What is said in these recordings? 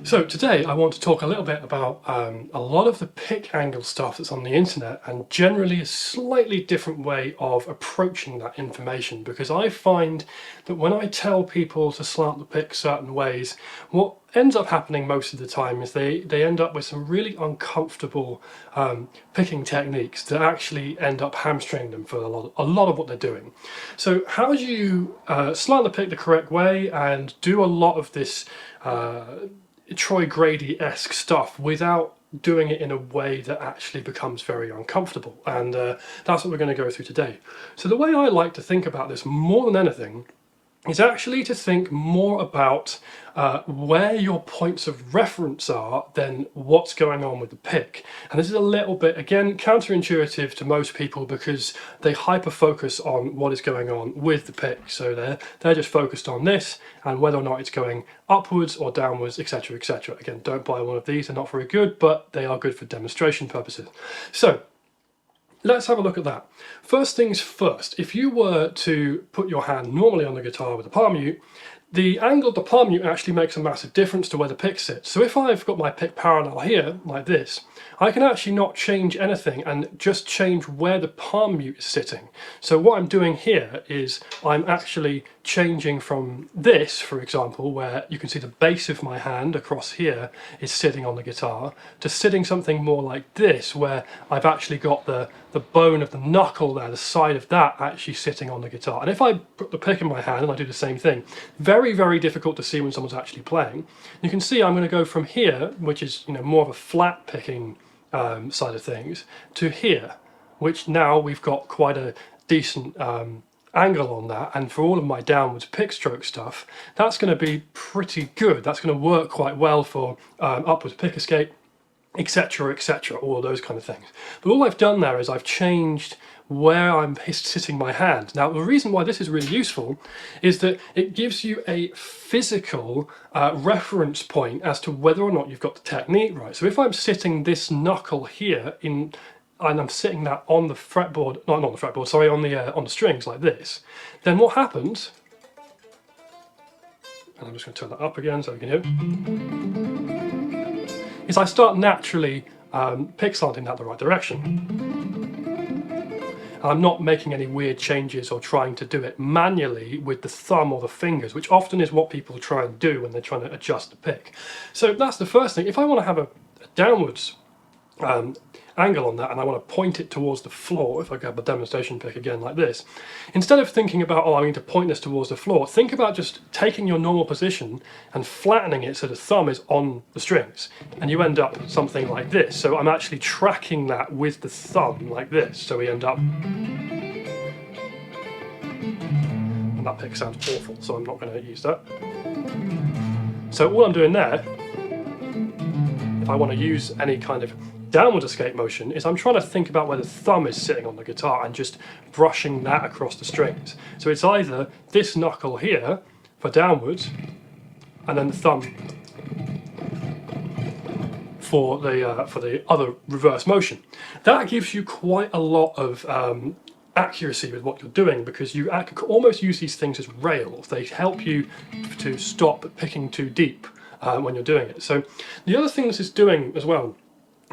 So today I want to talk a little bit about a lot of the pick angle stuff that's on the internet, and generally a slightly different way of approaching that information, because I find that when I tell people to slant the pick certain ways, what ends up happening most of the time is they end up with some really uncomfortable picking techniques that actually end up hamstringing them for a lot of what they're doing. So how do you slant the pick the correct way and do a lot of this Troy Grady-esque stuff without doing it in a way that actually becomes very uncomfortable? And that's what we're going to go through today. So the way I like to think about this more than anything is actually to think more about where your points of reference are than what's going on with the pick. And this is a little bit, again, counterintuitive to most people because they hyper-focus on what is going on with the pick. So they're just focused on this and whether or not it's going upwards or downwards, etc., etc. Again, don't buy one of these, they're not very good, but they are good for demonstration purposes. So let's have a look at that. First things first, if you were to put your hand normally on the guitar with a palm mute, the angle of the palm mute actually makes a massive difference to where the pick sits. So if I've got my pick parallel here, like this, I can actually not change anything and just change where the palm mute is sitting. So what I'm doing here is I'm actually changing from this, for example, where you can see the base of my hand across here is sitting on the guitar, to sitting something more like this, where I've actually got the bone of the knuckle there, the side of that actually sitting on the guitar. And if I put the pick in my hand and I do the same thing, very, very difficult to see when someone's actually playing. You can see I'm going to go from here, which is more of a flat picking side of things, to here, which now we've got quite a decent angle on that, and for all of my downwards pick stroke stuff, that's going to be pretty good. That's going to work quite well for upwards pick escape, etc., etc., all of those kind of things. But all I've done there is I've changed where I'm sitting my hand. Now, the reason why this is really useful is that it gives you a physical reference point as to whether or not you've got the technique right. So if I'm sitting this knuckle here and I'm sitting that on the fretboard, not on the fretboard, sorry, on the strings like this, then what happens, and I'm just going to turn that up again so you can hear it, is I start naturally pick slanting that the right direction. I'm not making any weird changes or trying to do it manually with the thumb or the fingers, which often is what people try and do when they're trying to adjust the pick. So that's the first thing. If I want to have a downwards angle on that and I want to point it towards the floor, if I grab a demonstration pick again like this, instead of thinking about, oh, I need to point this towards the floor, think about just taking your normal position and flattening it so the thumb is on the strings, and you end up something like this. So I'm actually tracking that with the thumb like this, so we end up, and that pick sounds awful, so I'm not going to use that. So all I'm doing there, if I want to use any kind of downward escape motion, is I'm trying to think about where the thumb is sitting on the guitar and just brushing that across the strings. So it's either this knuckle here for downwards and then the thumb for the other reverse motion. That gives you quite a lot of accuracy with what you're doing, because you almost use these things as rails. They help you to stop picking too deep when you're doing it. So the other thing this is doing as well,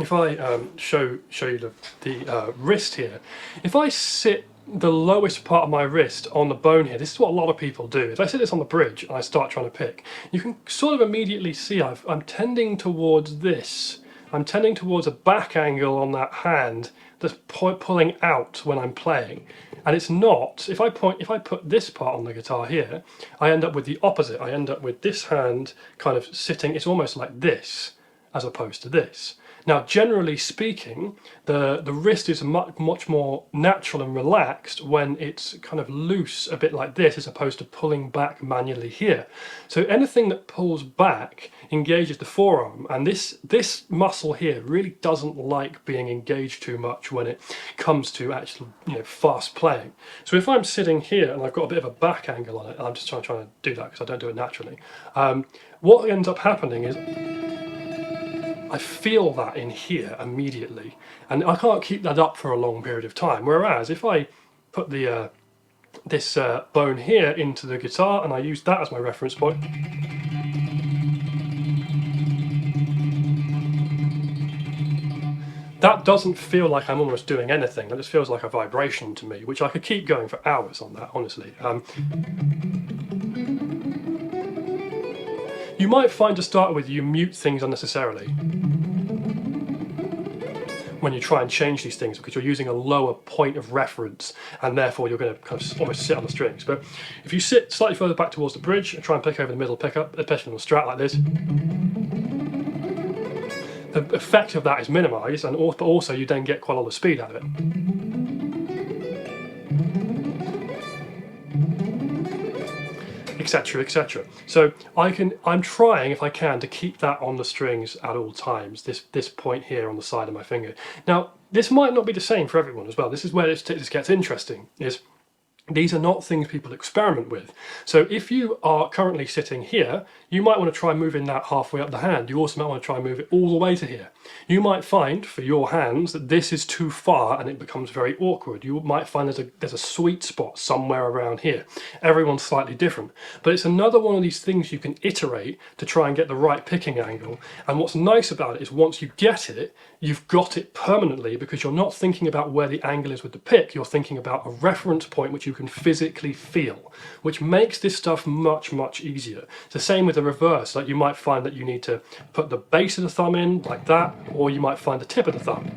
if I show you the wrist here, if I sit the lowest part of my wrist on the bone here, this is what a lot of people do. If I sit this on the bridge and I start trying to pick, you can sort of immediately see I'm tending towards this. I'm tending towards a back angle on that hand that's pulling out when I'm playing. And it's not, if I put this part on the guitar here, I end up with the opposite. I end up with this hand kind of sitting, it's almost like this, as opposed to this. Now, generally speaking, the wrist is much more natural and relaxed when it's kind of loose, a bit like this, as opposed to pulling back manually here. So anything that pulls back engages the forearm, and this muscle here really doesn't like being engaged too much when it comes to actual fast playing. So if I'm sitting here and I've got a bit of a back angle on it, and I'm just trying to do that because I don't do it naturally, what ends up happening is I feel that in here immediately, and I can't keep that up for a long period of time. Whereas if I put this bone here into the guitar and I use that as my reference point, that doesn't feel like I'm almost doing anything. That just feels like a vibration to me, which I could keep going for hours on that, honestly. You might find to start with you mute things unnecessarily when you try and change these things, because you're using a lower point of reference and therefore you're going to kind of almost sit on the strings. But if you sit slightly further back towards the bridge and try and pick over the middle pickup, especially on a strat like this, the effect of that is minimized, and also you then get quite a lot of speed out of it. Etc, etc. So I'm trying, if I can, to keep that on the strings at all times, this point here on the side of my finger. Now, this might not be the same for everyone as well. This is where this gets interesting, is these are not things people experiment with. So if you are currently sitting here, you might want to try moving that halfway up the hand. You also might want to try and move it all the way to here. You might find for your hands that this is too far and it becomes very awkward. You might find there's a sweet spot somewhere around here. Everyone's slightly different, but it's another one of these things you can iterate to try and get the right picking angle. And what's nice about it is once you get it, you've got it permanently, because you're not thinking about where the angle is with the pick, you're thinking about a reference point which you can physically feel, which makes this stuff much, much easier. It's the same with the reverse. Like, you might find that you need to put the base of the thumb in like that, or you might find the tip of the thumb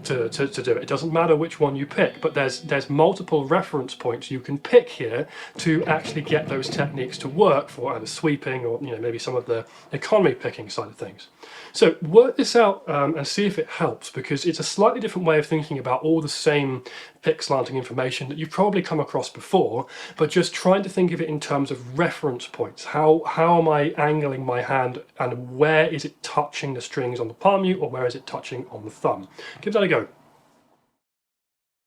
to do it. It doesn't matter which one you pick, but there's multiple reference points you can pick here to actually get those techniques to work for either sweeping or maybe some of the economy picking side of things. So work this out and see if it helps, because it's a slightly different way of thinking about all the same pick slanting information that you've probably come across before, but just trying to think of it in terms of reference points. How am I angling my hand, and where is it touching the strings on the palm mute, or where is it touching on the thumb? Give that a go.